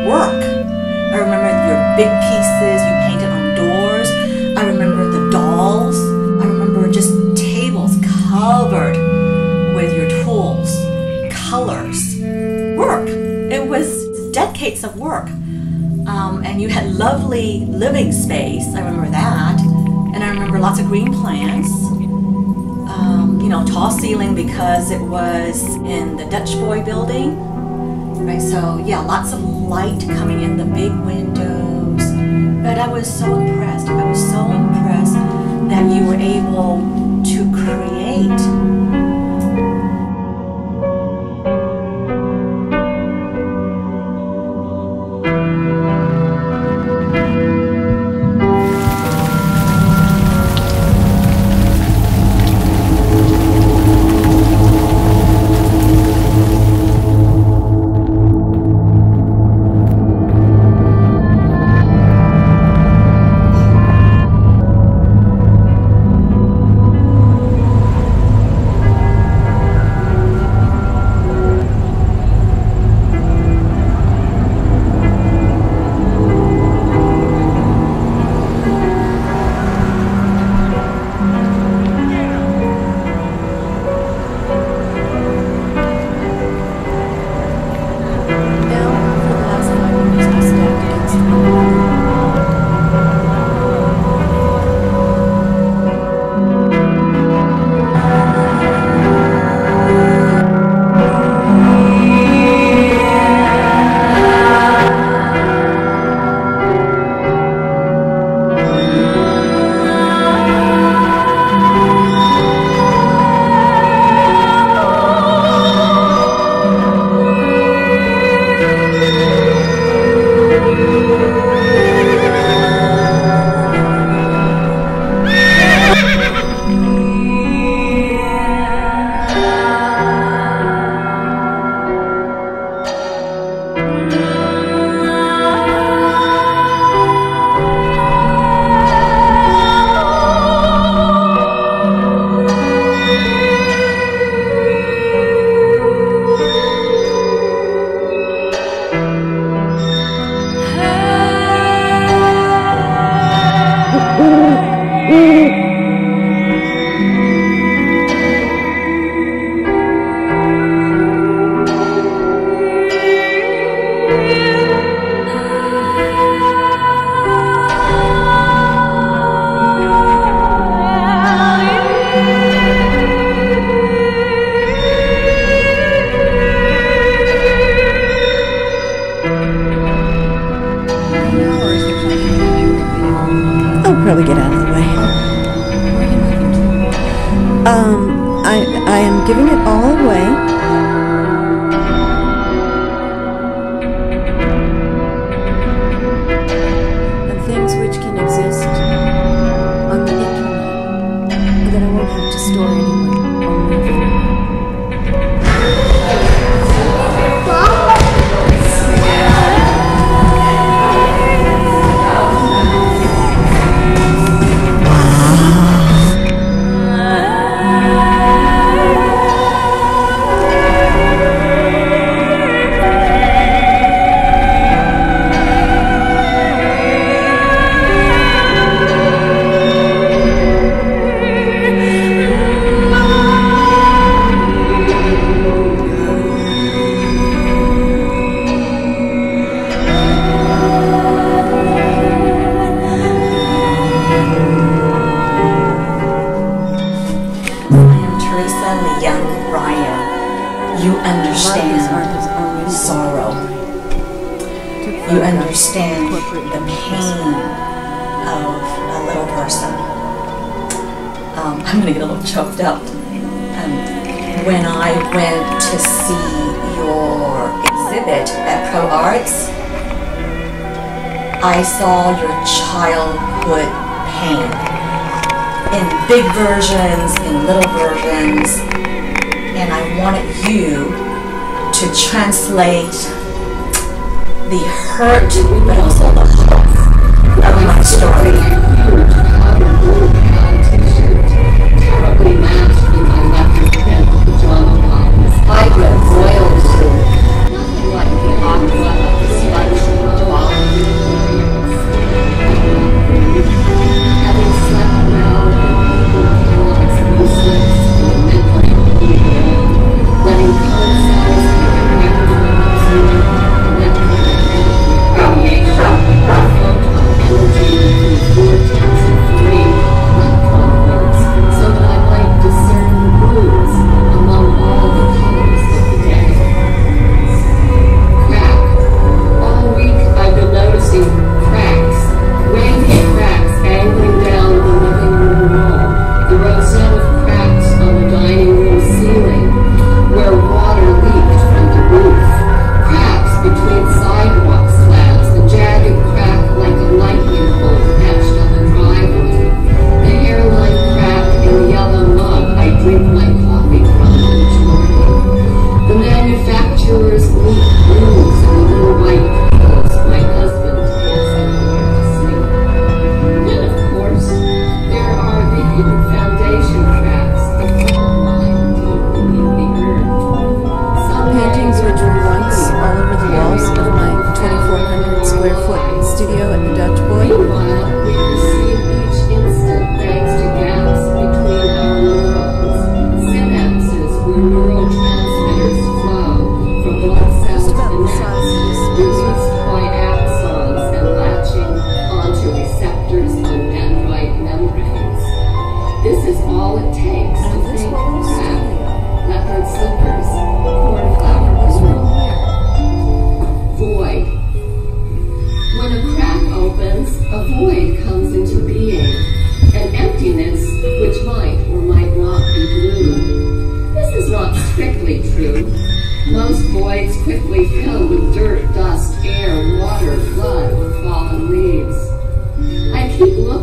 work. I remember your big pieces you painted on doors. I remember the dolls. I remember just tables covered with your tools, colors, work. It was decades of work. And you had lovely living space. I remember that. And I remember lots of green plants. Tall ceiling because it was in the Dutch Boy building. Right, so yeah, lots of light coming in the big windows. But I was so impressed. I was so impressed that you were able to create probably get out of the way. Where are you moving to? I am giving it all away. And things which can exist on the internet that I won't have to store anywhere on my phone. You understand sorrow. You understand the pain of a little person. I'm going to get a little choked up. When I went to see your exhibit at Pro Arts, I saw your childhood pain in big versions, in little versions, and I wanted you to translate the hurt, but also the hope of my story. Vibrant royal soup, nothing like the aqua of the sludge.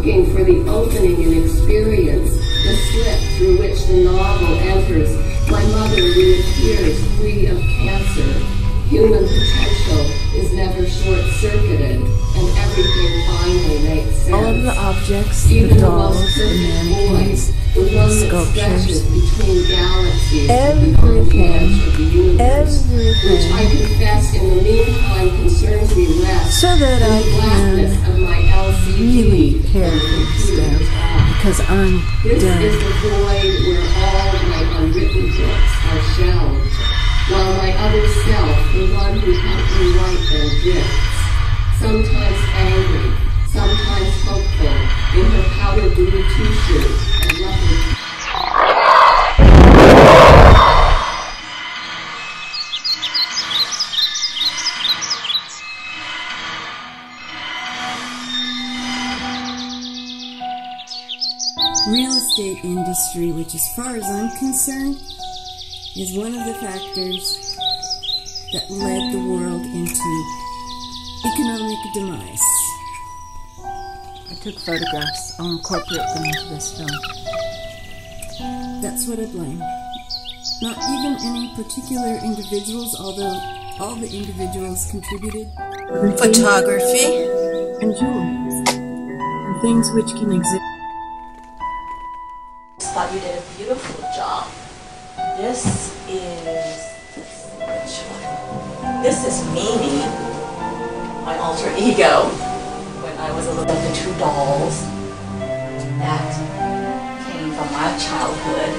looking for the opening in experience, the slit through which the novel enters, my mother reappears free of cancer. Human potential is never short-circuited, and everything finally makes sense. All of the objects, Even the dolls, the mannequins, the one that sculptures, stretches between galaxies everything, which I confess in the meantime concerns me less so that I can of my LCD really pare things down, because I'm This done. is the void where all my unwritten books are shelved, while my other self, the one who helped me write them, drifts, sometimes angry, sometimes hopeful, in her powder blue t-shirt and leopard. Real estate industry, which as far as I'm concerned, is one of the factors that led the world into economic demise. I took photographs. I'll incorporate them into this film. That's what I blame. Not even any particular individuals, although all the individuals contributed. Photography. And jewels. And things which can exist. Thought you did a beautiful job. This is which one? This is Mimi, my alter ego. When I was a little, the two dolls that came from my childhood.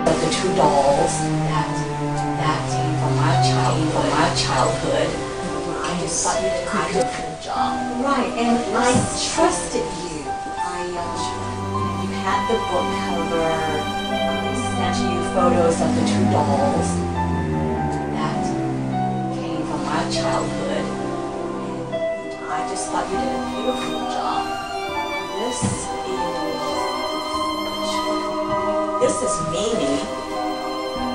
The two dolls that came from my childhood. I just thought you did a good job. Right, and I trusted you. You had the book cover. I sent you photos of the two dolls that came from my childhood. And I just thought you did a beautiful job. This is Mimi,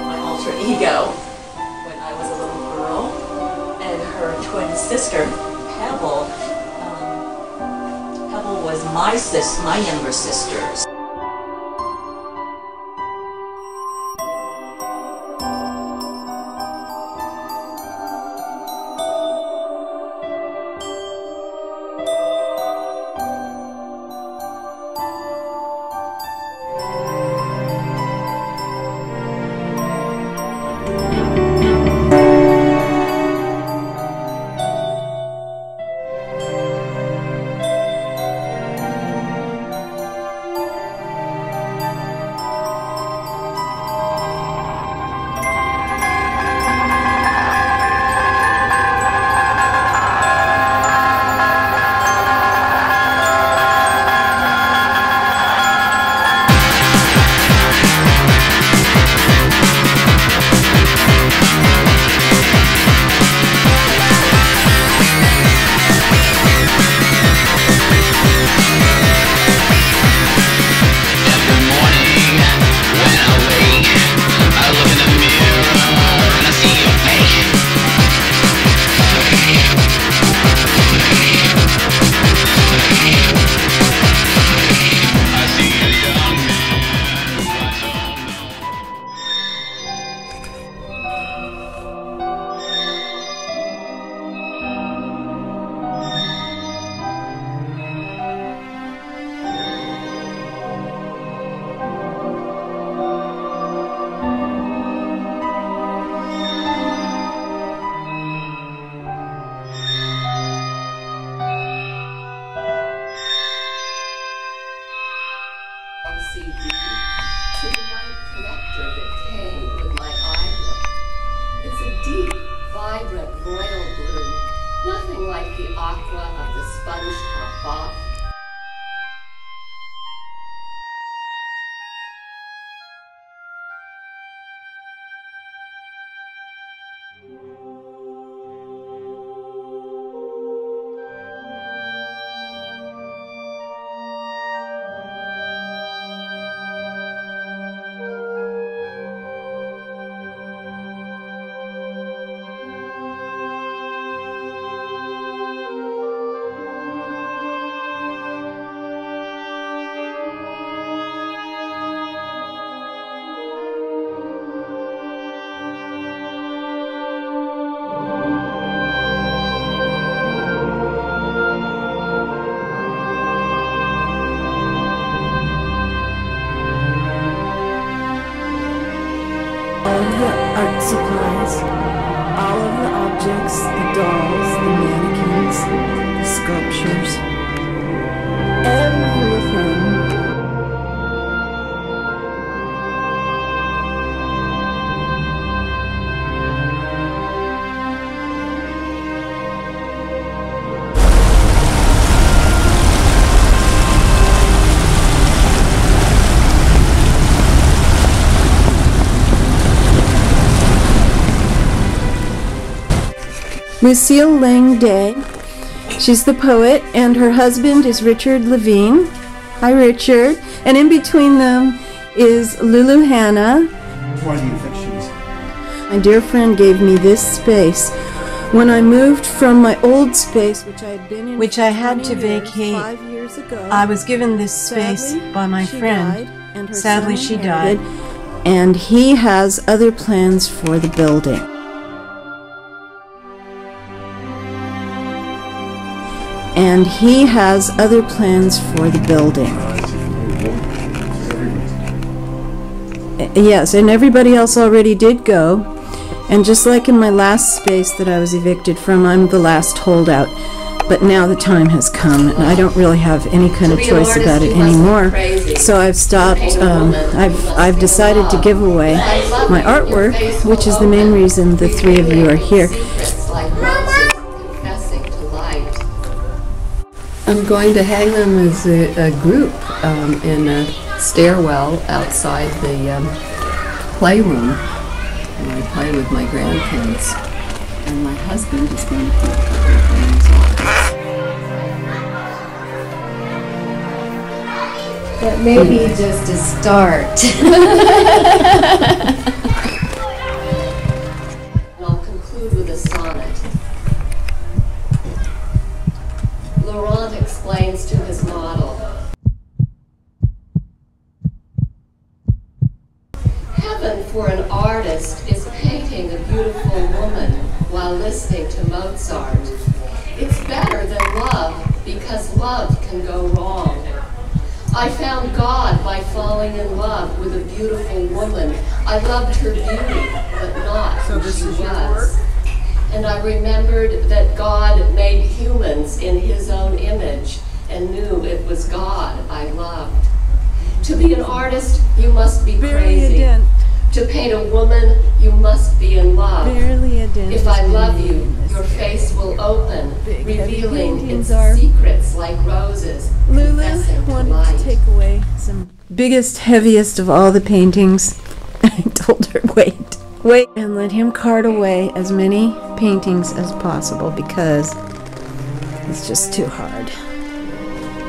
my alter ego, when I was a little girl, and her twin sister, Pebble. Pebble was my younger sister's. LCD to the white connector that came with my iBook. It's a deep, vibrant royal blue, nothing like the aqua of the sponge top bottle. All of the art supplies, all of the objects, the dolls, the mannequins, the sculptures, everything. Lucille Lang Day. She's the poet, and her husband is Richard Levine. Hi, Richard. And in between them is Lu Hanna. Why the evictions? My dear friend gave me this space when I moved from my old space, which I had been in, which I had to 20 years, vacate. 5 years ago. I was given this space Sadly, by my she friend. died, and her Sadly, son she inherited, died. and he has other plans for the building. And he has other plans for the building. Yes, and everybody else already did go. And just like in my last space that I was evicted from, I'm the last holdout. But now the time has come, and I don't really have any kind of choice about it anymore. So I've stopped. I've decided to give away my artwork, which is the main reason the three of you are here. I'm going to hang them as a group in a stairwell outside the playroom where I play with my grandkids. And my husband is going to put everything in his office. That may be just a start. And I'll conclude with a sonnet. Laurent explains to his model, heaven for an artist is painting a beautiful woman while listening to Mozart. It's better than love because love can go wrong. I found God by falling in love with a beautiful woman. I loved her beauty, but not who she was. And I remembered that God made humans in his own image and knew it was God I loved. To be an artist, you must be crazy. To paint a woman, you must be in love. If I love you, your face will open, revealing its secrets like roses. Lulu wanted to take away some biggest, heaviest of all the paintings. I told her, wait, and let him cart away as many paintings as possible because it's just too hard.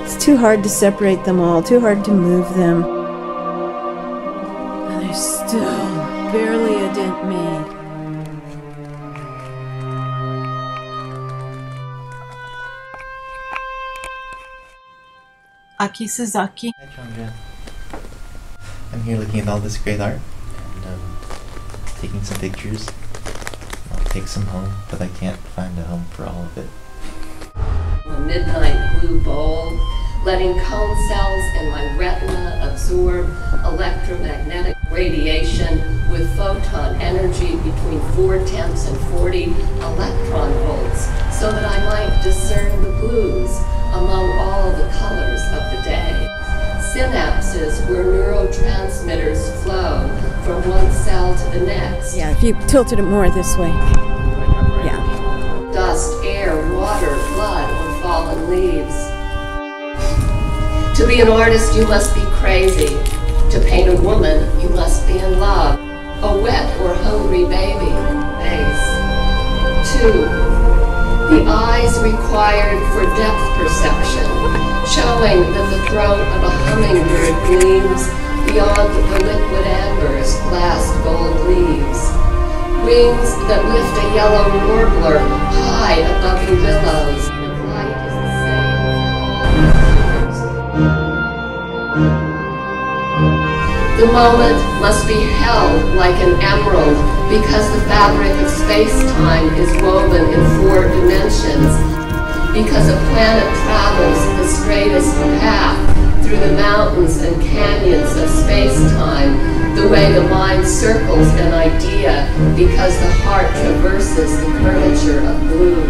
It's too hard to separate them all, too hard to move them. And there's still barely a dent made. Aki Sasaki. Hi, Chandra. I'm here looking at all this great art and taking some pictures. I'll take some home, but I can't find a home for all of it. A midnight blue bowl, letting cone cells in my retina absorb electromagnetic radiation with photon energy between 4/10 and 40 electron volts so that I might discern the blues among all the colors of the day. Synapses where neurotransmitters flow from one cell to the next. Yeah, if you tilted it more this way. Yeah. Dust, air, water, blood, or fallen leaves. To be an artist, you must be crazy. To paint a woman, you must be in love. A wet or hungry baby. Face. 2. The eyes required for depth perception, showing that the throat of a hummingbird gleams beyond the liquid amber's last gold leaves. Wings that lift a yellow warbler high above the willows. The light is the same for all creatures. The moment must be held like an emerald because the fabric of space-time is woven in 4 dimensions. Because a planet travels the straightest path through the mountains and canyons of space-time, the way the mind circles an idea because the heart traverses the curvature of blue.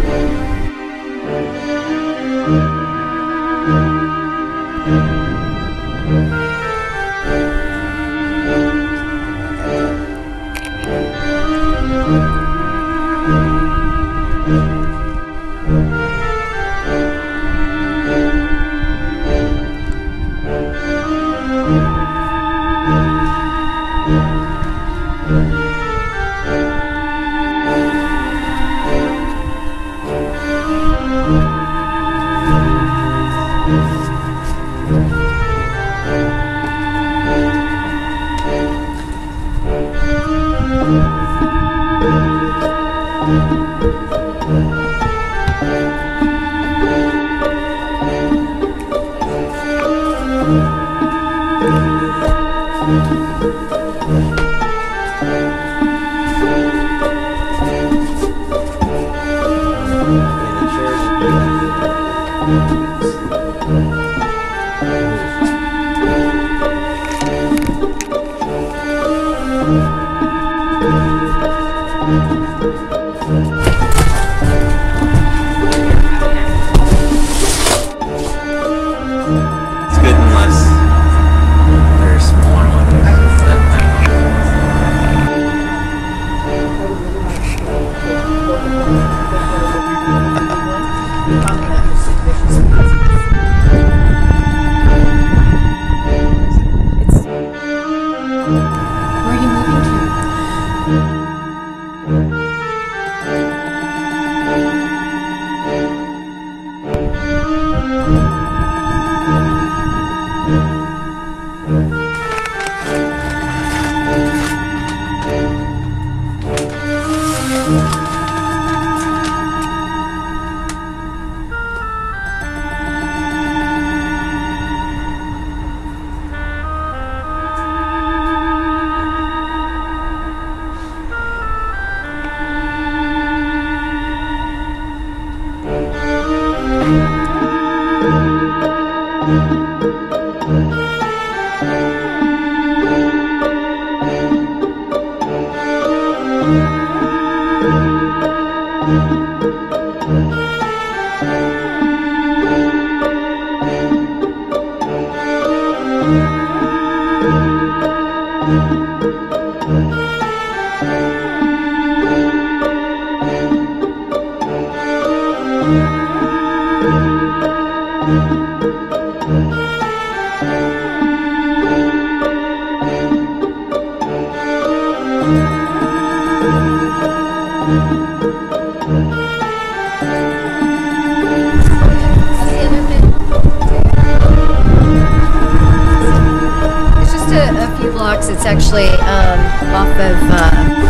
It's actually off of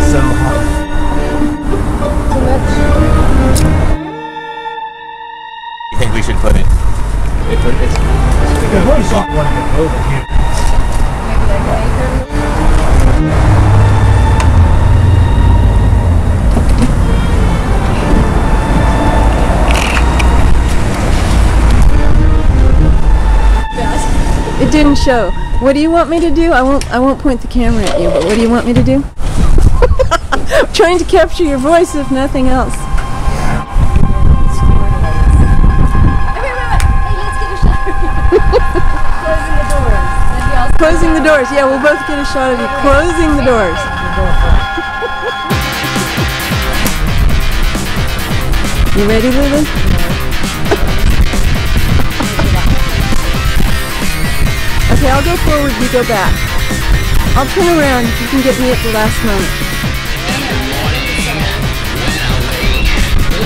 so hot. Too much. You think we should put it? It's one over here. It didn't show. What do you want me to do? I won't point the camera at you, but what do you want me to do? I'm trying to capture your voice if nothing else. Closing the doors. Yeah, we'll both get a shot of you closing the doors. You ready, Lulu? Okay, I'll go forward, you go back. I'll turn around, you can get me at the last moment.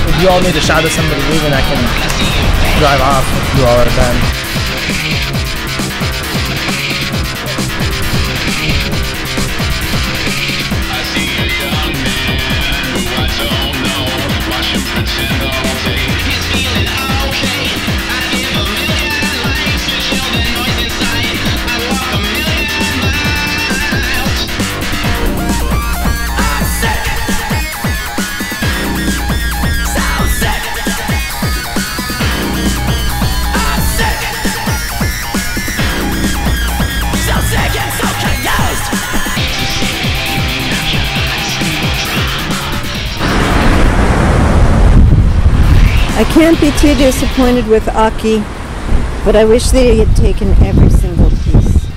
If you all need a shot of somebody leaving, I can drive off if you all are done. So sick. I can't be too disappointed with Aki, but I wish they had taken every single piece.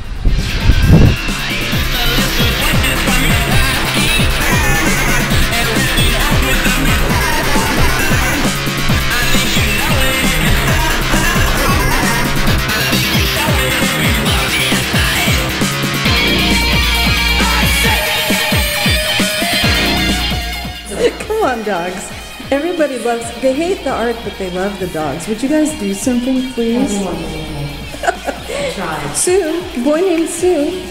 Come on, dogs. Everybody loves, they hate the art, but they love the dogs. Would you guys do something, please? Sue, a boy named Sue.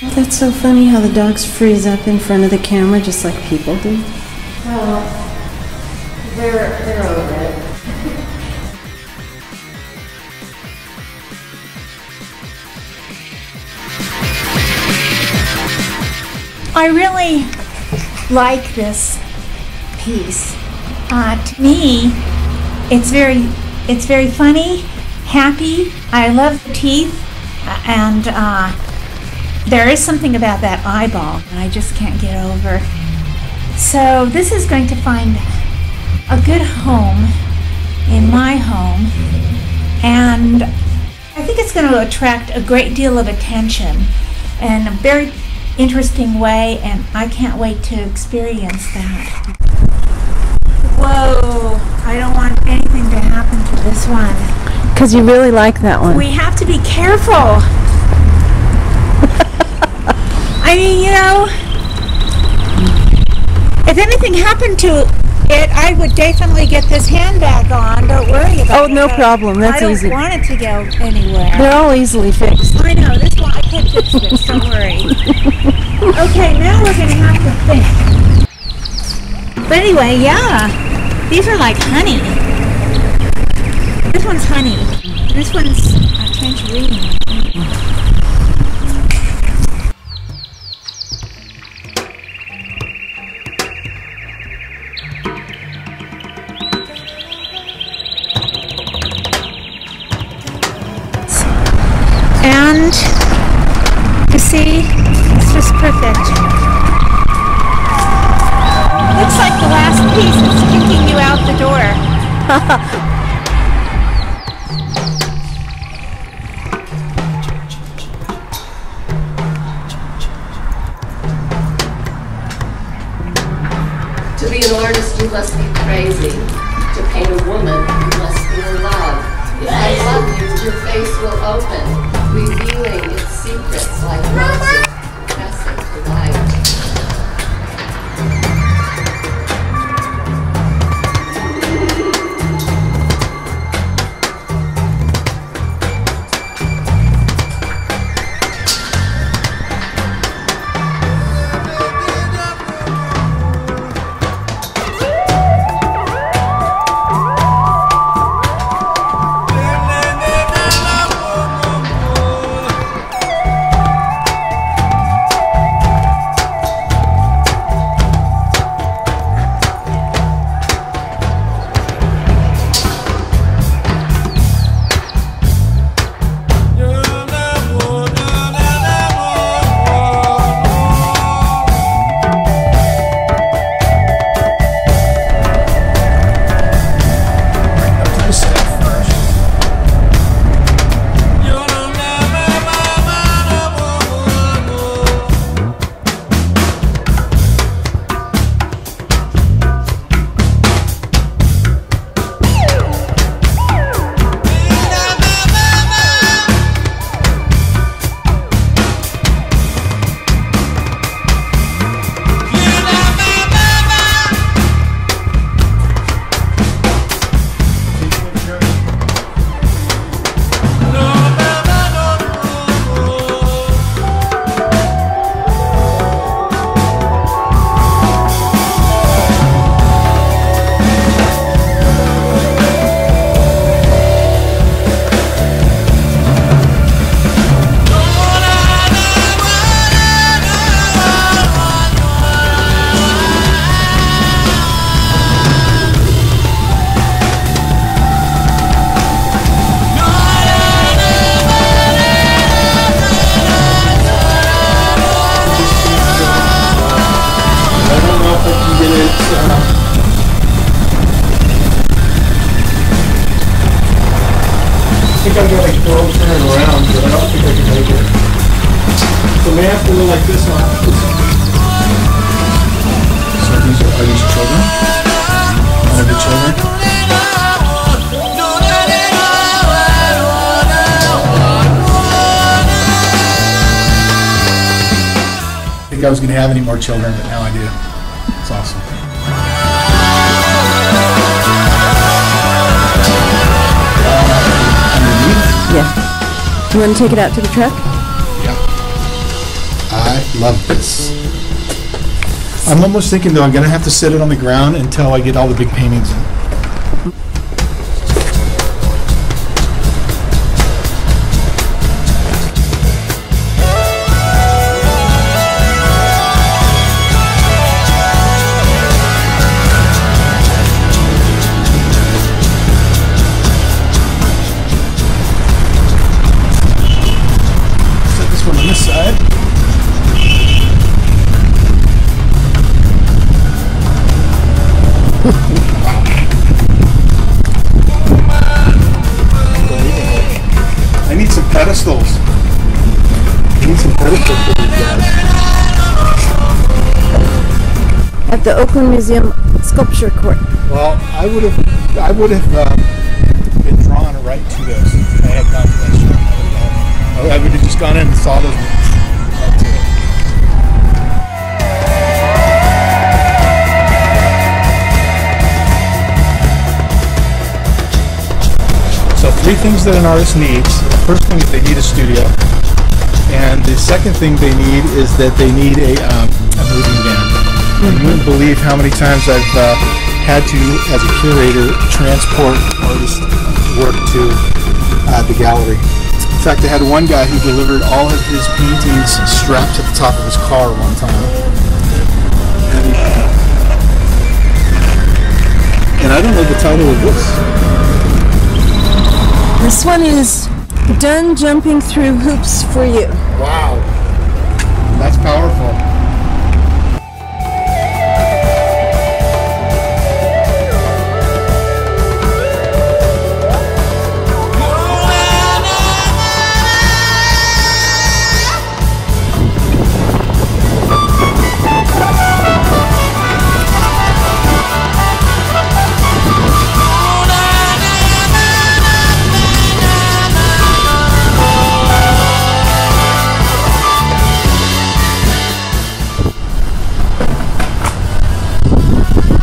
Oh, that's so funny how the dogs freeze up in front of the camera just like people do. Well, they're over it. I really like this piece. To me, it's very funny, happy. I love the teeth, and there is something about that eyeball that I just can't get over. So this is going to find a good home in my home, and I think it's going to attract a great deal of attention in a very interesting way, and I can't wait to experience that. Whoa, I don't want anything to happen to this one. Because you really like that one. We have to be careful. I mean, you know, if anything happened to it, I would definitely get this handbag on. Don't worry about it. Oh, no problem. That's easy. I don't want it to go anywhere. They're all easily fixed. I know. This one, I can fix this. Don't worry. Okay, now we're going to have to think. But anyway, yeah. These are like honey. This one's honey. This one's tangerine. And you see, it's just perfect. Looks like the last piece is kicking you out the door. To be an artist, you must be crazy. To paint a woman, you must be in love. If I love you, your face will open, revealing its secrets like roses pressing to light. think I'm going to turn around, but I don't think I can make it. So may have to go like this on. So are these children? One of the children? I think I was going to have any more children, but now I do. It's awesome. Yeah. You want to take it out to the truck? Yeah. I love this. I'm almost thinking, though, I'm going to have to set it on the ground until I get all the big paintings in. I need some pedestals. I need some pedestals for these guys. At the Oakland Museum Sculpture Court. Well, I would have been drawn right to this. I had gone to that show. I would have just gone in and saw those. So 3 things that an artist needs. The first thing is they need a studio. And the second thing they need is that they need a moving van. You wouldn't believe how many times I've had to, as a curator, transport artist work to the gallery. In fact, I had one guy who delivered all of his paintings strapped to the top of his car one time. And I don't know the title of this. This one is Done Jumping Through Hoops for You. Wow. That's powerful.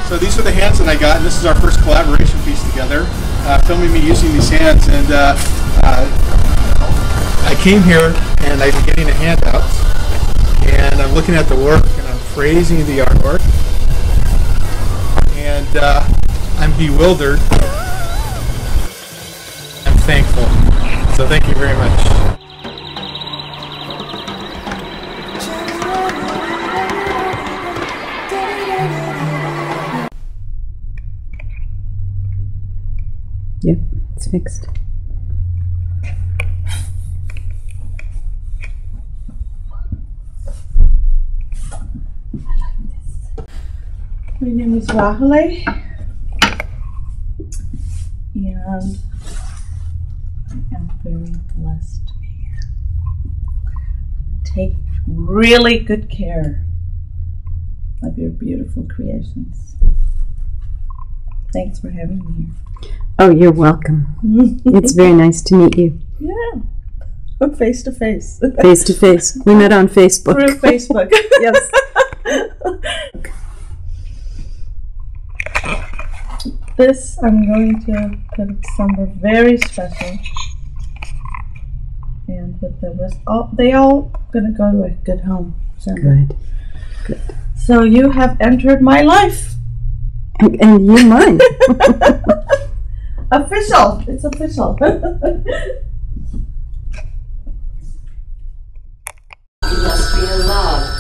So these are the hands that I got, and this is our first collaboration piece together, filming me using these hands. And I came here and I'm getting a handout, and I'm looking at the work and I'm praising the artwork, and I'm bewildered. I'm thankful. So thank you very much. Yep, it's fixed. My name is Rahale, and I am very blessed to be here. Take really good care of your beautiful creations. Thanks for having me here. Oh, you're welcome. It's very nice to meet you. Yeah. Face to face. Face to face. We met on Facebook. Through Facebook. Yes. This I'm going to put somewhere very special. And with the rest, they all gonna go to a good home. Chandra. Good. So you have entered my life. And you mine. Official. It's official. You must be in love.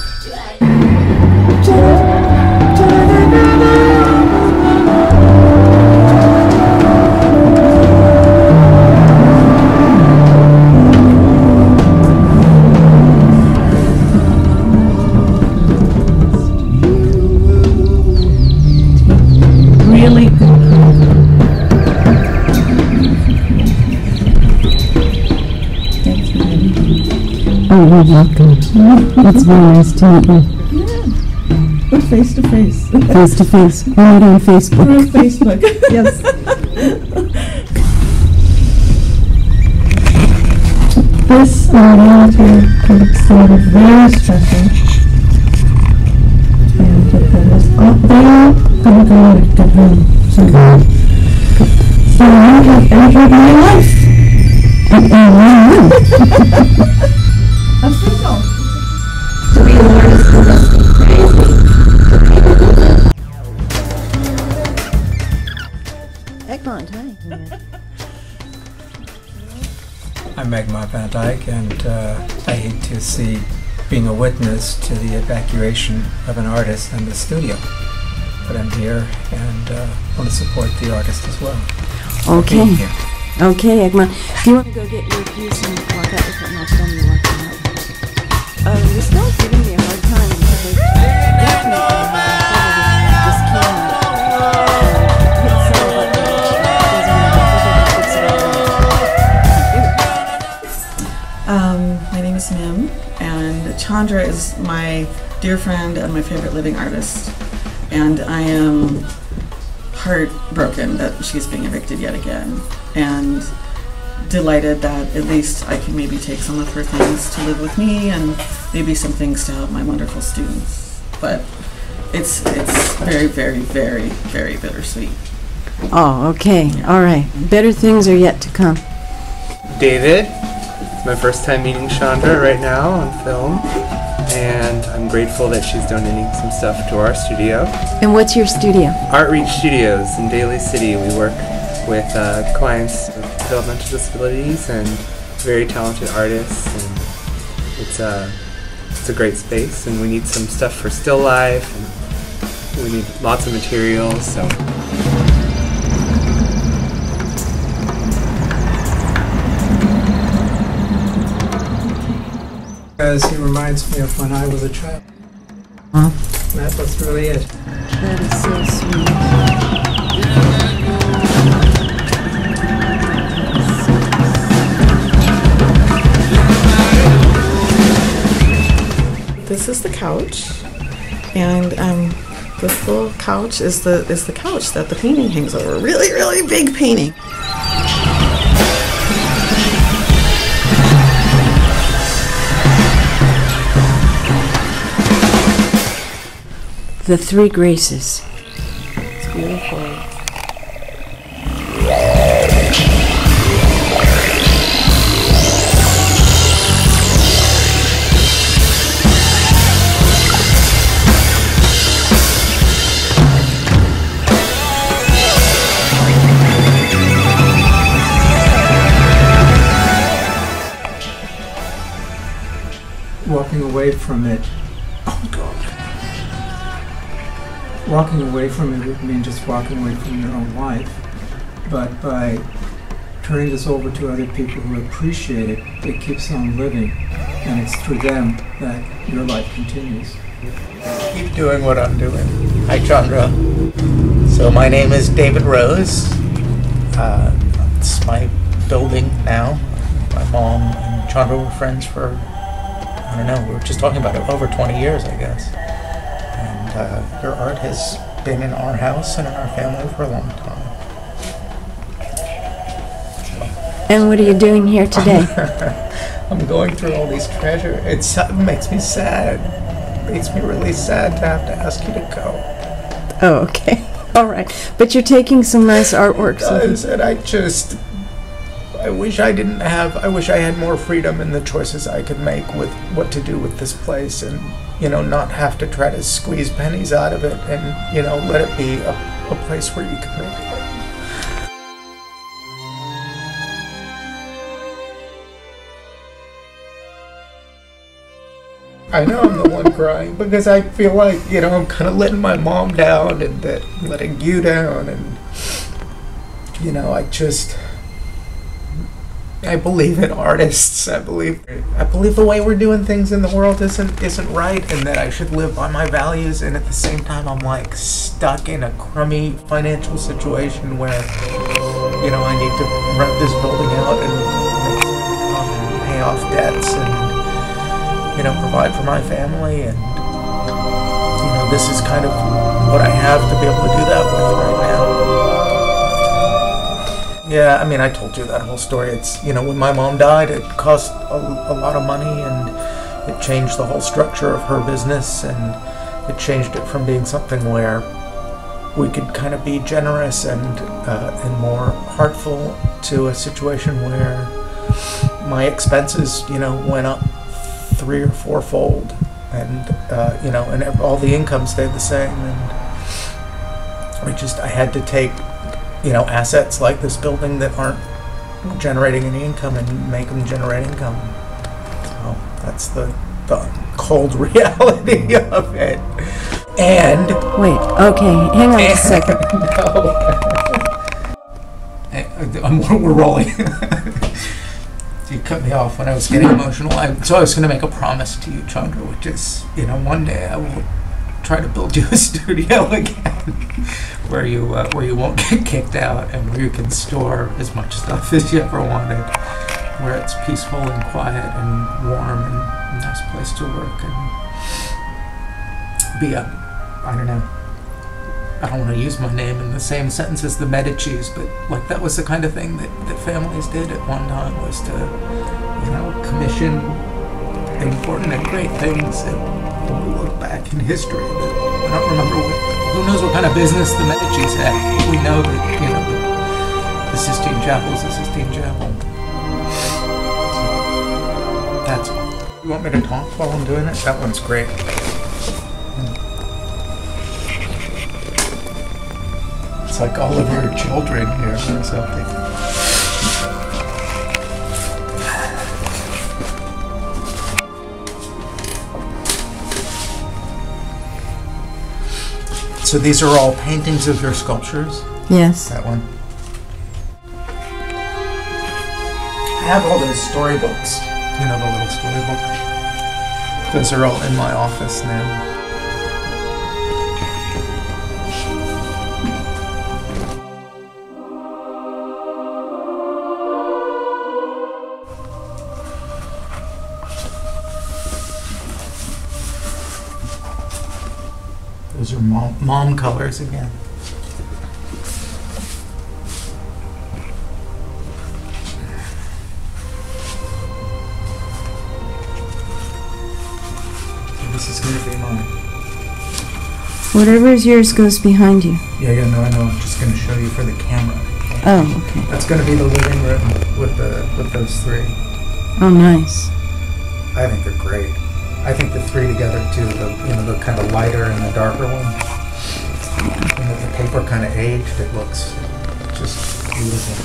Really good. Oh, you're welcome. It's very nice to meet you. Yeah. But face to face. Face to face. We're not on Facebook. We're on Facebook. Yes. This environment here can be very stressful. And but there is out there gonna go to home. So you have entered my life. Official. To be an artist must be crazy. Egmont, hi. I'm Egmont Van Dyke, and I hate to see being a witness to the evacuation of an artist and the studio. But I'm here and want to support the artist as well. Okay. Okay, Egmont. If you want to go get your piece and walk out with it, and I'll tell you walking out. You're still giving me a hard time because I definitely just can't. My name is Nim, and Chandra is my dear friend and my favorite living artist. And I am heartbroken that she's being evicted yet again, and delighted that at least I can maybe take some of her things to live with me and maybe some things to help my wonderful students. But it's very, very, very, very bittersweet. Oh, okay. Yeah. All right. Better things are yet to come. David. It's my first time meeting Chandra right now on film, and I'm grateful that she's donating some stuff to our studio. And what's your studio? Art Reach Studios in Daly City. We work with clients with developmental disabilities and very talented artists, and it's a great space, and we need some stuff for still life, and we need lots of materials, so. Because he reminds me of when I was a child. Huh? That was really it. That is so sweet. This is the couch, and this little couch is the couch that the painting hangs over. Really, really big painting. The Three Graces. It's beautiful. Walking away from it. Oh God. Walking away from it would mean just walking away from your own life, but by turning this over to other people who appreciate it, it keeps on living, and it's through them that your life continues. Keep doing what I'm doing. Hi, Chandra. So my name is David Rose. It's my building now. My mom and Chandra were friends for, I don't know, we were just talking about it, over 20 years, I guess. And your art has been in our house and in our family for a long time. And what are you doing here today? I'm going through all these treasures. It makes me sad. It makes me really sad to have to ask you to go. Oh, okay. All right. But you're taking some nice artwork. It does, and I wish I didn't have, I wish I had more freedom in the choices I could make with what to do with this place, and, you know, not have to try to squeeze pennies out of it, and, you know, let it be a place where you can make it. I know I'm the one crying because I feel like, you know, I'm kind of letting my mom down and letting you down, and, you know, I believe in artists. I believe the way we're doing things in the world isn't right, and that I should live by my values, and at the same time I'm like stuck in a crummy financial situation where, you know, I need to rent this building out and pay off debts, and provide for my family, and this is kind of what I have to be able to do that with right now. Yeah, I mean, I told you that whole story. It's, when my mom died, it cost a lot of money, and it changed the whole structure of her business, and it changed it from being something where we could kind of be generous and more heartful to a situation where my expenses, went up 3 or 4-fold, and and all the income stayed the same, and I had to take assets like this building that aren't generating any income and make them generate income. So that's the cold reality of it. And wait, okay, hang on a second. We're rolling. You cut me off when I was getting emotional. So I was going to make a promise to you, Chandra, which is, one day I will try to build you a studio again, where you won't get kicked out, and where you can store as much stuff as you ever wanted, where it's peaceful and quiet and warm and a nice place to work and be I don't know. I don't want to use my name in the same sentence as the Medicis, but that was the kind of thing that families did at one time, was to, commission important and great things. And when we look back in history, I don't remember who knows what kind of business the Medicis had. We know that, the Sistine Chapel is the Sistine Chapel. So that's all. You want me to talk while I'm doing it? That one's great. It's like all of your children here or something. So these are all paintings of your sculptures? Yes. That one. I have all those storybooks. The little storybook. Those are all in my office now. Those are mom colors again. So this is going to be mine. Whatever is yours goes behind you. Yeah, no, I know. I'm just going to show you for the camera. Oh, okay. That's going to be the living room with those 3. Oh, nice. I think they're great. I think the 3 together too, the kind of lighter and the darker one. Yeah. And the paper kind of aged, it looks just beautiful.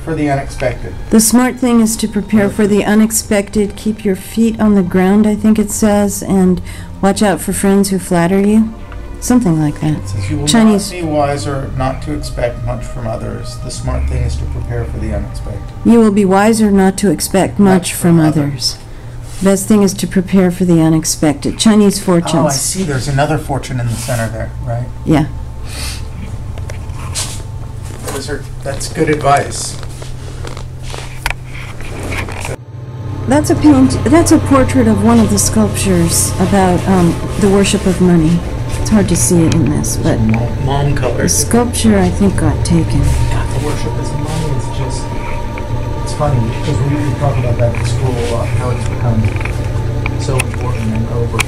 For the unexpected. The smart thing is to prepare for the unexpected, keep your feet on the ground, I think it says, and watch out for friends who flatter you. Something like that. It says you will Chinese. not be wiser not to expect much from others. The smart thing is to prepare for the unexpected. You will be wiser not to expect much from others. Best thing is to prepare for the unexpected. Chinese fortunes. Oh, I see. There's another fortune in the center there, right? Yeah. That's good advice. That's a portrait of one of the sculptures about the worship of money. It's hard to see it in this, but mom colors. The sculpture, I think, got taken. Yeah, the worship of money is just, it's funny, because we usually talk about that in school, how it's become so important and over.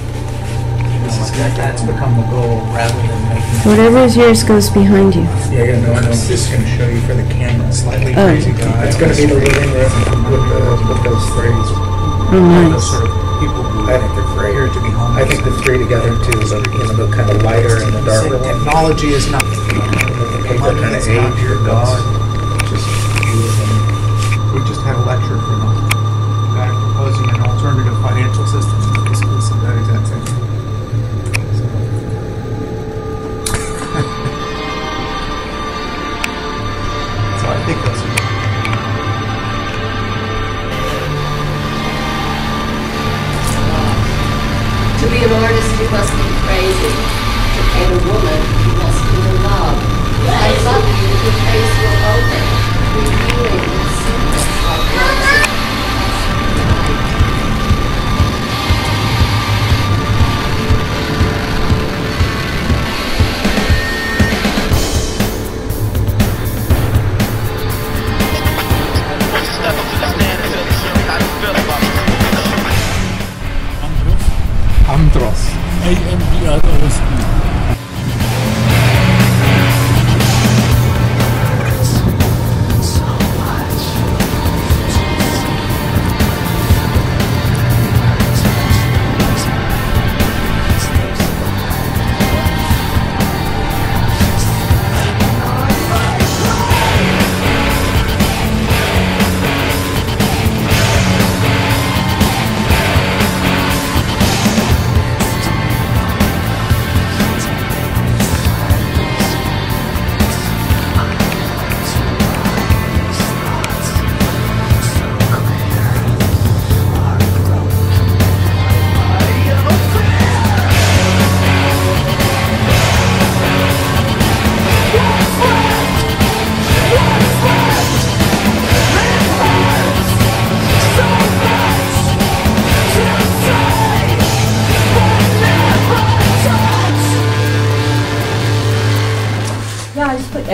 That's become the goal rather than making... Whatever is yours goes behind you. Yeah, no, I know. I'm just going to show you for the camera. Slightly crazy guy. It's going to be the living room with those 3. Oh, nice. Those sort of people who I think they're great. Here to be home. I think the 3 together too, the kind of lighter and the darker. Technology is not the paper kind of age your God. Just beautiful. We just had a lecture from a guy proposing an alternative financial system exclusive that exact same thing. So I think that's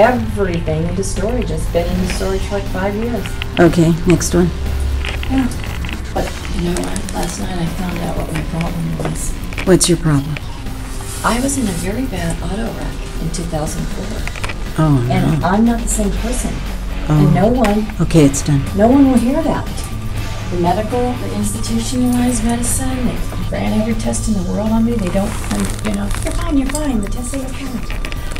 everything into storage. It's been in storage for like 5 years. Okay, next one. Yeah. But you know what? Last night I found out what my problem was. What's your problem? I was in a very bad auto wreck in 2004. Oh, no. And I'm not the same person. Oh. And no one... Okay, it's done. No one will hear that. The medical, the institutionalized medicine, they ran every test in the world on me. They don't, you know, you're fine, the tests say you're fine.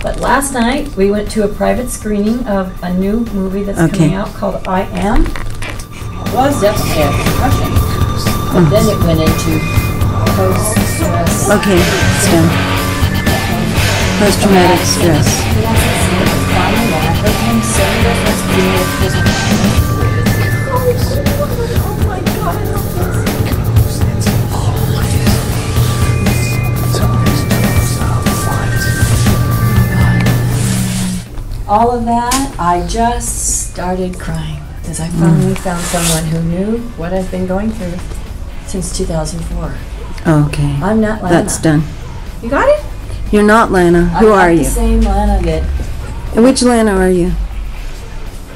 But last night, we went to a private screening of a new movie that's coming out called I Am. It was definitely a concussion. But then it went into post-stress. Okay, it's done. Post-traumatic stress. All of that, I just started crying because I finally found someone who knew what I've been going through since 2004. Okay. I'm not Lana. That's done. You got it? You're not Lana. Who are you? I'm the same Lana that... And which Lana are you?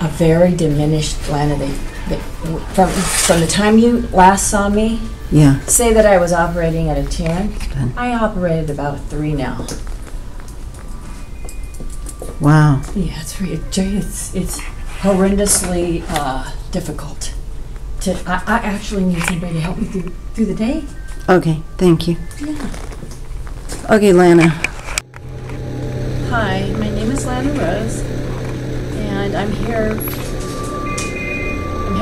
A very diminished Lana. From the time you last saw me, yeah. Say that I was operating at a 10. I operated about a 3 now. Wow. Yeah, it's horrendously difficult. I actually need somebody to help me through the day. Okay, thank you. Yeah. Okay, Lana. Hi, my name is Lana Rose, and I'm here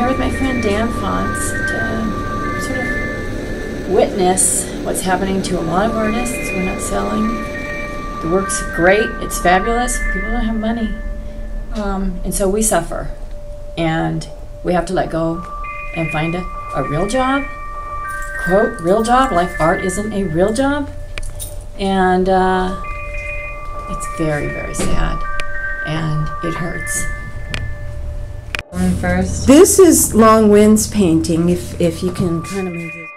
with my friend Dan Fonts to sort of witness what's happening to a lot of artists. We're not selling. The work's great, it's fabulous, people don't have money. And so we suffer. And we have to let go and find a real job. Quote, real job, like art isn't a real job. And it's very, very sad. And it hurts. One first. This is Long Wind's painting, if you can kind of move it.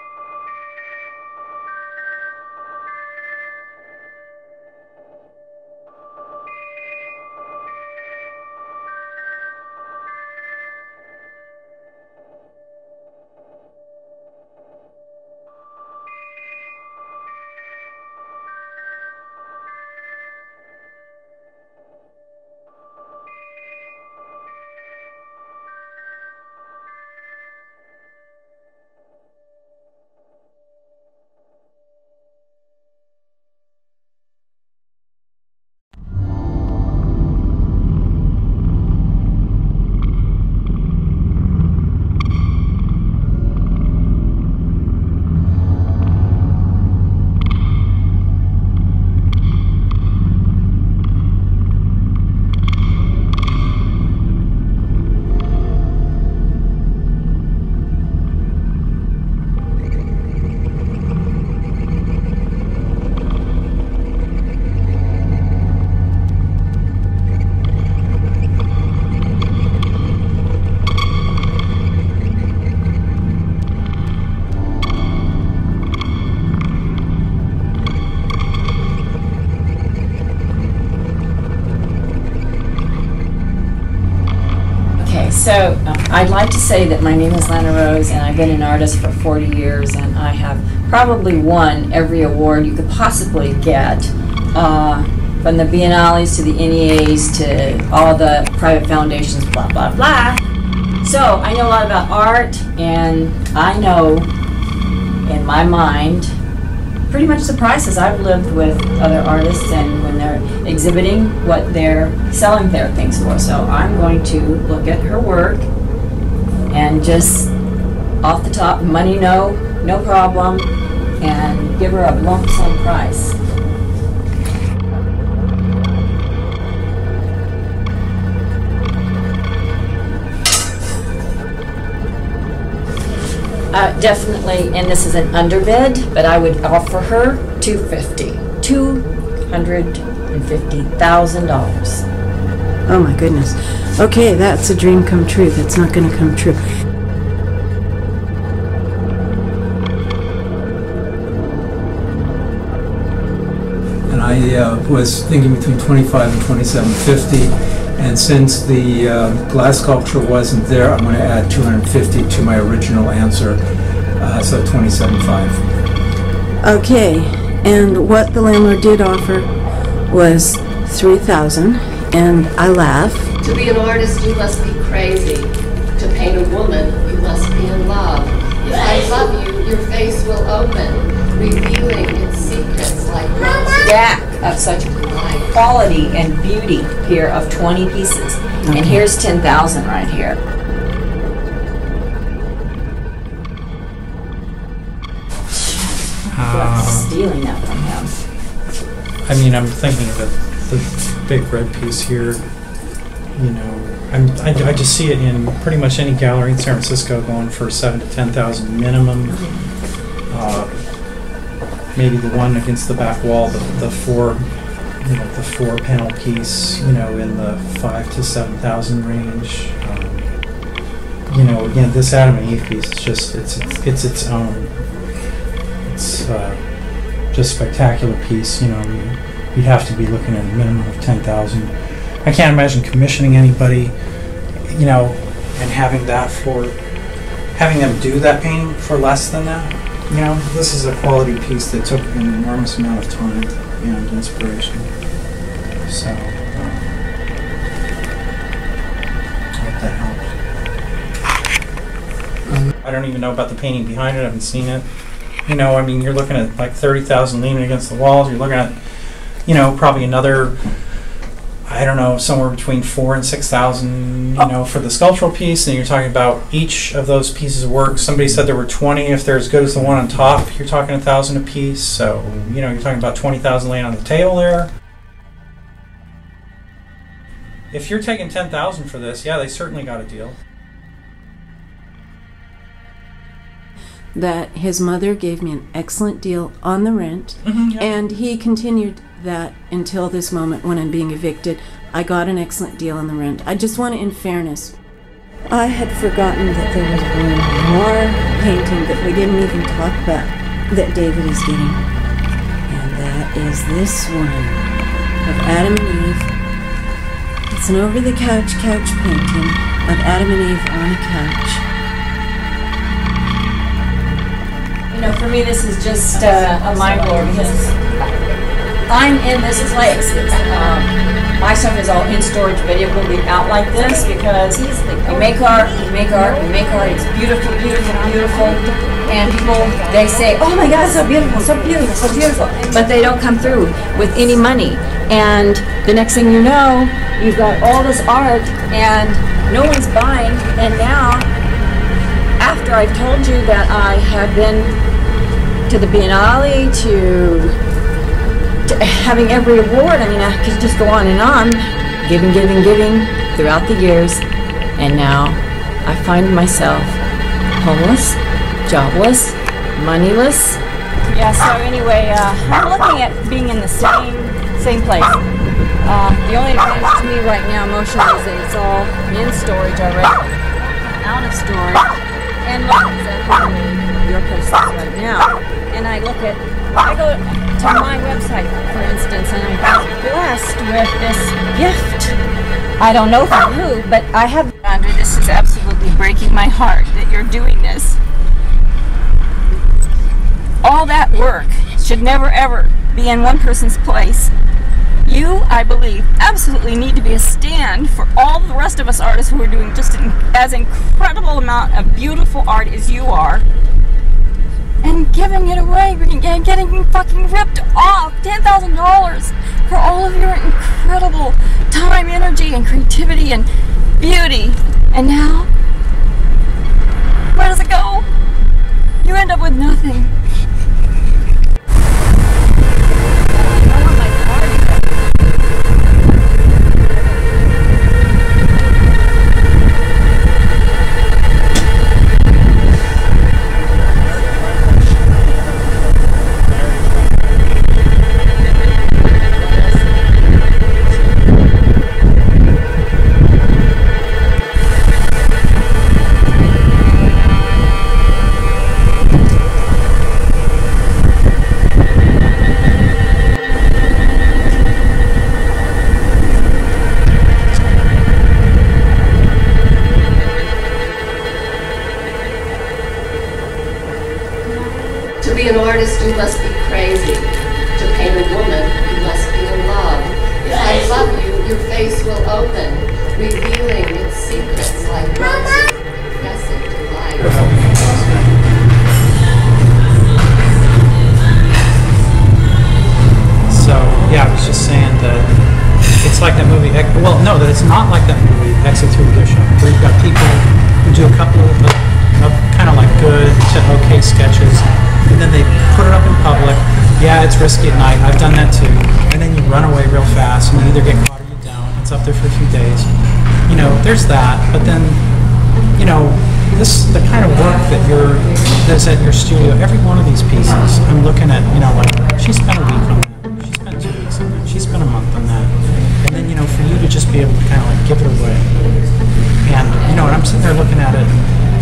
So I'd like to say that my name is Lana Rose, and I've been an artist for 40 years, and I have probably won every award you could possibly get, from the Biennales to the NEAs to all the private foundations, blah, blah, blah. So I know a lot about art, and I know, in my mind, pretty much the prices. I've lived with other artists, and when they're exhibiting, what they're selling their things for. So I'm going to look at her work and just off the top, money no problem, and give her a lump sum price. Definitely, and this is an underbid, but I would offer her $250,000. Oh my goodness. Okay, that's a dream come true. That's not going to come true. And I was thinking between 25 and 2750. And since the glass sculpture wasn't there, I'm going to add 250 to my original answer, so 27.5. Okay, and what the landlord did offer was 3,000, and I laugh. To be an artist, you must be crazy. To paint a woman, you must be in love. If I love you, your face will open, revealing its secrets like roses. Stack of such quality and beauty here of 20 pieces. Okay. And here's 10,000 right here. Stealing that from him. I mean, I'm thinking that the big red piece here, you know, I just see it in pretty much any gallery in San Francisco going for 7,000 to 10,000 minimum. Maybe the one against the back wall, the four panel piece, you know, in the 5,000 to 7,000 range. You know, again, this Adam and Eve piece is just it's its own. It's just spectacular piece. You know, I mean, you'd have to be looking at a minimum of 10,000. I can't imagine commissioning anybody, you know, and having them do that painting for less than that. You know, this is a quality piece that took an enormous amount of time and inspiration. So, I hope that helps. I don't even know about the painting behind it. I haven't seen it. You know, I mean, you're looking at like 30,000 leaning against the walls. You're looking at, you know, probably another, I don't know, somewhere between 4,000 and 6,000, you know, for the sculptural piece. And you're talking about each of those pieces of work. Somebody said there were 20. If they're as good as the one on top, you're talking 1,000 a piece. So, you know, you're talking about 20,000 laying on the table there. If you're taking 10,000 for this, yeah, they certainly got a deal. That his mother gave me an excellent deal on the rent, and he continued that until this moment when I'm being evicted. I got an excellent deal on the rent. I just want to, in fairness, I had forgotten that there was one more painting that we didn't even talk about that David is getting, and that is this one of Adam and Eve. It's an over-the-couch painting of Adam and Eve on a couch. You know, for me, this is just a mind blower because I'm in this place. My stuff is all in storage, but it will be out like this because we make art. It's beautiful, beautiful, beautiful. And people, they say, oh my God, so beautiful, so beautiful, so beautiful. But they don't come through with any money. And the next thing you know, you've got all this art and no one's buying. And now, after I've told you that I have been to the Biennale, to having every award, I mean, I could just go on and on, giving throughout the years, and now I find myself homeless, jobless, moneyless. Yeah, so anyway, I'm looking at being in the same place. The only advantage to me right now emotionally is that it's all in storage already, out of storage, and look exactly your place is right now. And I go to my website, for instance, and I was blessed with this gift. I don't know from who, but I have. Andrew, this is absolutely breaking my heart that you're doing this. All that work should never ever be in one person's place. You, I believe, absolutely need to be a stand for all the rest of us artists who are doing just as incredible amount of beautiful art as you are. And giving it away, getting fucking ripped off $10,000 for all of your incredible time, energy, and creativity and beauty. And now, where does it go? You end up with nothing. be an artist, you must be crazy. To paint a woman, you must be in love. If I love you, your face will open, revealing its secrets like roses confessing to life. So, yeah, I was just saying that it's like that movie, well, no, that it's not like that movie, Exit Through the Gift Shop, where you've got people who do a couple of kind of like good to okay sketches, and then they put it up in public. Yeah, it's risky at night, I've done that too. And then you run away real fast, and you either get caught or you don't. It's up there for a few days. You know, there's that, but then, you know, the kind of work that's at your studio, every one of these pieces, I'm looking at, you know, like, she spent a week on that, she spent 2 weeks on that, she spent a month on that. And then, you know, for you to just be able to kind of like give it away. And, you know, and I'm sitting there looking at it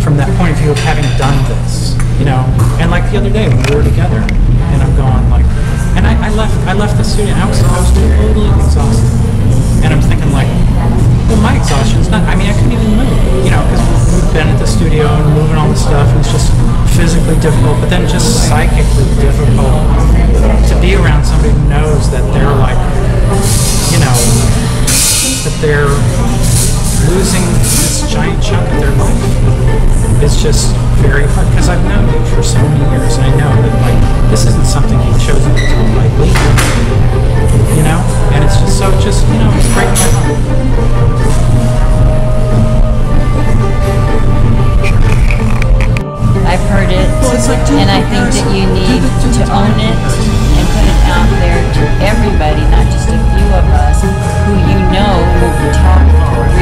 from that point of view of having done this, you know. And like the other day when we were together, and I'm going like, and I left the studio, and I was totally exhausted. And I'm thinking like, well, my exhaustion's not, I mean, I couldn't even move, you know, because we've been at the studio and moving all the stuff, and it's just physically difficult, but then just psychically difficult to be around somebody who knows that they're like, you know, that they're losing this giant chunk of their life. It's just very hard, because I've known you for so many years, and I know that like this isn't something you've chosen to do lightly, you know, and it's just so you know, it's breaking my heart. I've heard it, and I think that you need to own it and put it out there to everybody, not just a few of us who you know will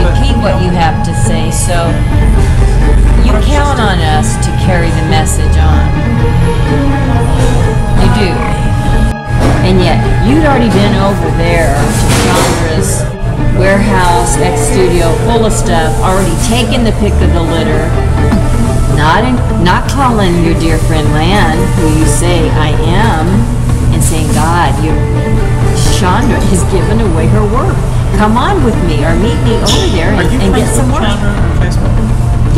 repeat what you have to say. So you count on us to carry the message on. You do. And yet, you'd already been over there to Chandra's warehouse, ex-studio, full of stuff, already taken the pick of the litter, not calling your dear friend Lan, who you say I am, and saying, God, Chandra has given away her work. Come on with me, or meet me over there and get some work. Chandra on Facebook?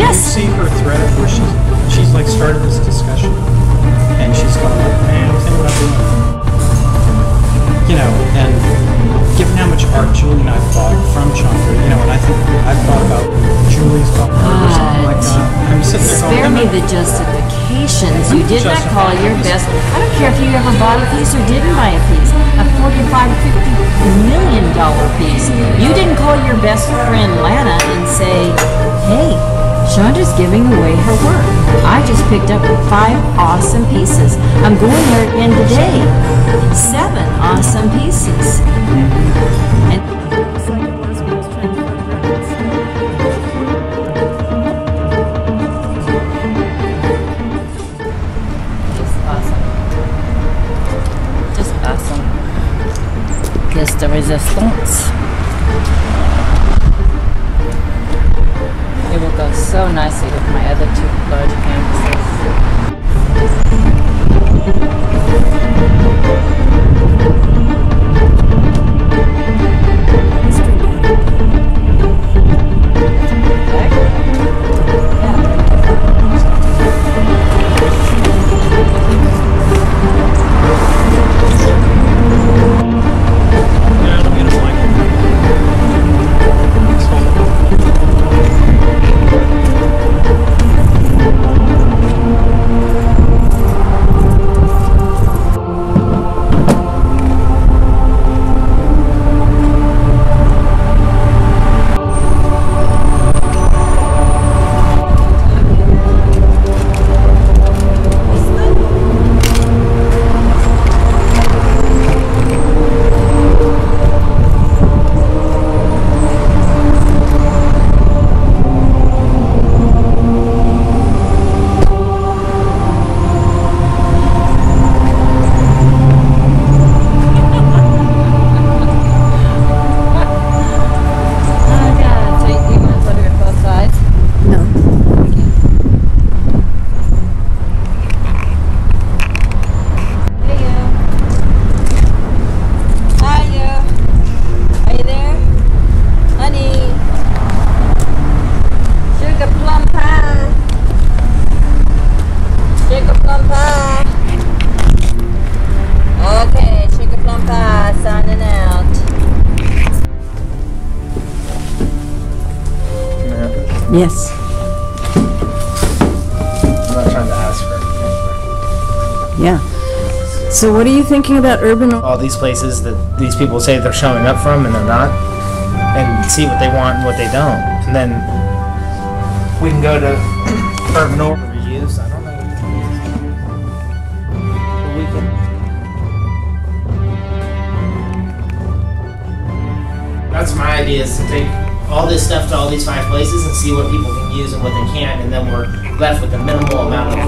Yes. You see her thread where she's like started this discussion, and she's going like, man, I'm thinking about doing it. You know, and given how much art Julie and I bought from Chandra, you know, and I think I've thought about Julie's bought or something like that. I'm sitting there Spare me the justifications. You did not call your best. I don't care if you ever bought a piece or didn't buy a piece. A $45, $50 million piece. You didn't call your best friend Lana and say, hey, Chandra's giving away her work. I just picked up 5 awesome pieces. I'm going there again today. 7 awesome pieces. And just awesome. Pièce de résistance. It will go so nicely with my other 2 large canvases. Yes. I'm not trying to ask for anything. Yeah. So what are you thinking about urban? All these places that these people say they're showing up from and they're not, and see what they want and what they don't, and then we can go to urban reviews. I don't know. But we can. That's my idea, is to take all this stuff to all these 5 places and see what people can use and what they can't, and then we're left with a minimal amount of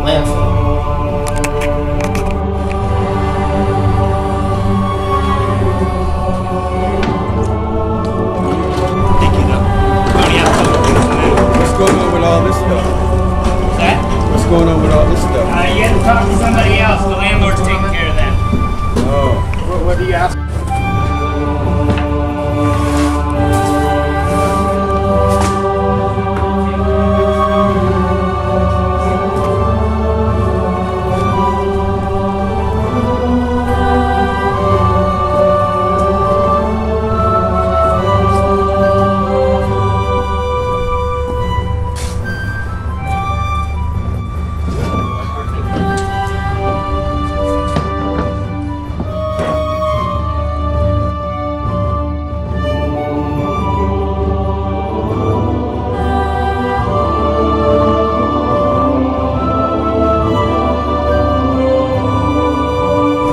landfill. What's going on with all this stuff? That? What's going on with all this stuff? You have to talk to somebody else. The landlord's taking care of that. Oh. What do you ask?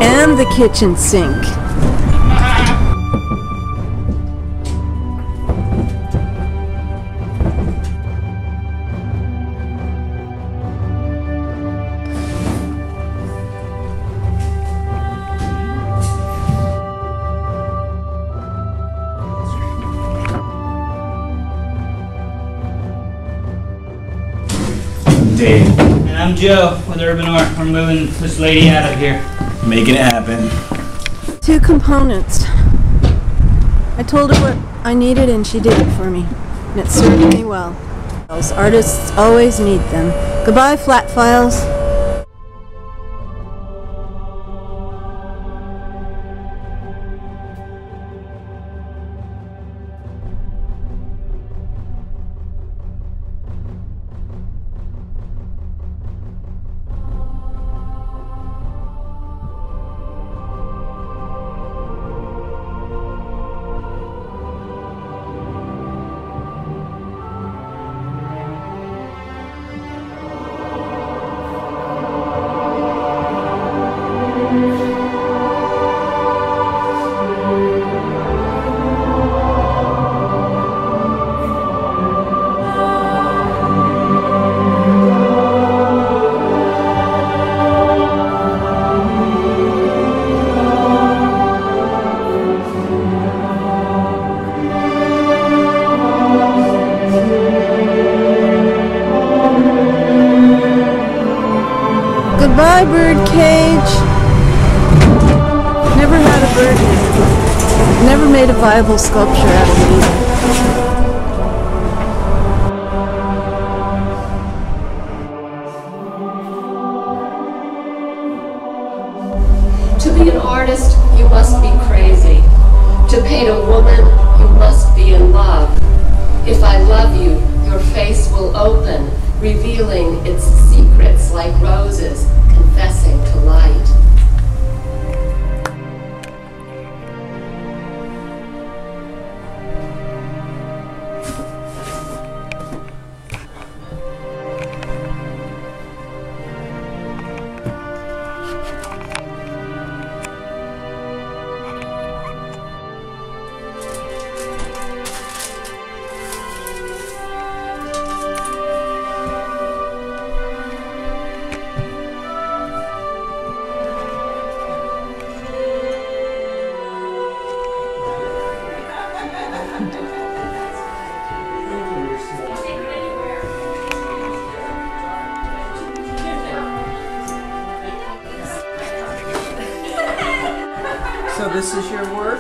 And the kitchen sink. Dave. And I'm Joe with Urban Art. We're moving this lady out of here. Making it happen. 2 components. I told her what I needed and she did it for me. And it served me well. Artists always need them. Goodbye, flat files. Goodbye, bird cage. Never had a bird. Never made a viable sculpture out of it either. To be an artist, you must be crazy. To paint a woman, you must be in love. If I love you, your face will open, revealing its secrets like roses, confessing to light. So this is your work?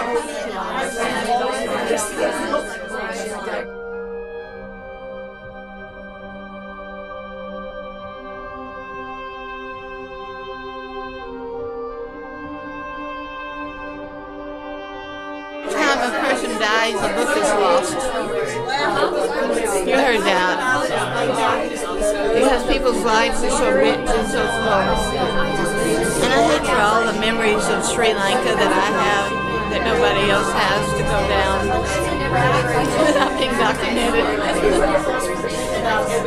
Time a person dies, a book is lost. You heard that. Because people's lives are so rich and so full. And I hate for all the memories of Sri Lanka that I have that nobody else has to go down without being documented.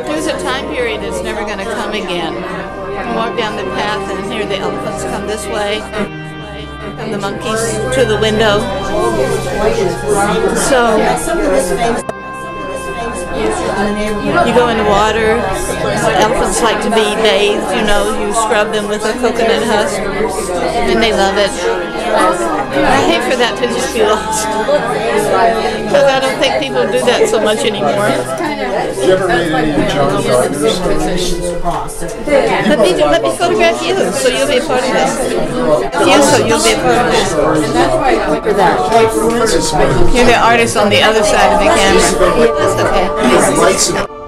There's a time period that's never going to come again. You walk down the path and hear the elephants come this way. And the monkeys to the window. So you go in the water. Elephants like to be bathed. You know, you scrub them with a coconut husk, and they love it. I hate for that to just be lost because I don't think people do that so much anymore. Have you ever made any John Gardner's? Let me photograph you, so you'll be a part of this. You, so you'll be a part of this. You're the artist on the other side of the camera. That's okay.